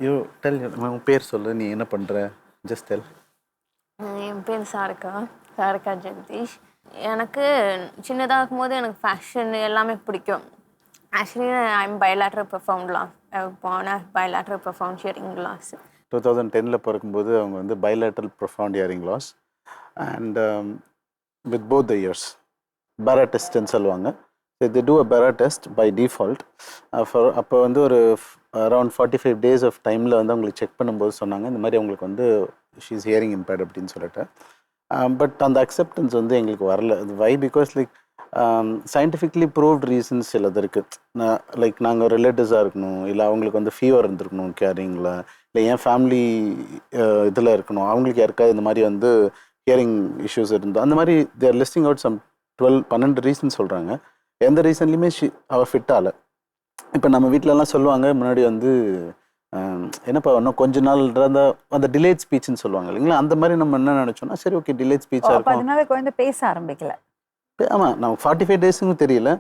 You tell உன் பேர் சொல்லு, நீ என்ன பண்ணுற, ஜஸ்ட் டெல். என் பேர் சாரிகா ஜெகதீஷ். எனக்கு சின்னதாக இருக்கும்போது எனக்கு ஃபேஷன் எல்லாமே பிடிக்கும். Actually I'm bilateral profound loss போன பைலேட்ரல் ப்ரொஃபவுண்ட் ஹியரிங் லாஸ். 2010 பிறக்கும்போது அவங்க வந்து bilateral profound hearing loss and with both the ears BERA டெஸ்ட்னு சொல்லுவாங்க. they do a BERA test by default. அப்போ வந்து ஒரு அரௌண்ட் 45 days ஆஃப் டைமில் வந்து அவங்களுக்கு செக் பண்ணும்போது சொன்னாங்க இந்த மாதிரி அவங்களுக்கு வந்து ஷீ இஸ் ஹியரிங் இம்பேர்ட் அப்படின்னு சொல்லிட்டு. பட் அந்த அக்செப்டன்ஸ் வந்து எங்களுக்கு வரல. அது why because like scientifically proved reasons சிலது இருக்குது. லைக் நாங்கள் ரிலேட்டிவ்ஸாக இருக்கணும், இல்லை அவங்களுக்கு வந்து ஃபீவர் இருந்திருக்கணும் கேரிங்கில், இல்லை என் ஃபேமிலி இதில் இருக்கணும், அவங்களுக்கு யாருக்காவது இந்த மாதிரி வந்து ஹியரிங் இஷ்யூஸ் இருந்தோம், அந்த மாதிரி தேர் லிஸ்டிங் அவுட் சம் 12-12 ரீசன் சொல்கிறாங்க. எந்த ரீசன்லையுமே அவள் ஃபிட் ஆகலை. இப்போ நம்ம வீட்டிலலாம் சொல்லுவாங்க முன்னாடி வந்து என்னப்பா இன்னும் கொஞ்ச நாள் அந்த டிலேட் ஸ்பீச்னு சொல்லுவாங்க இல்லைங்களா, அந்த மாதிரி நம்ம என்ன நினச்சோம்னா சரி ஓகே டிலேட் ஸ்பீச்சாக இருக்கும். அதனால குழந்தை பேச ஆரம்பிக்கல. ஆமாம், நமக்கு 45 days தெரியல.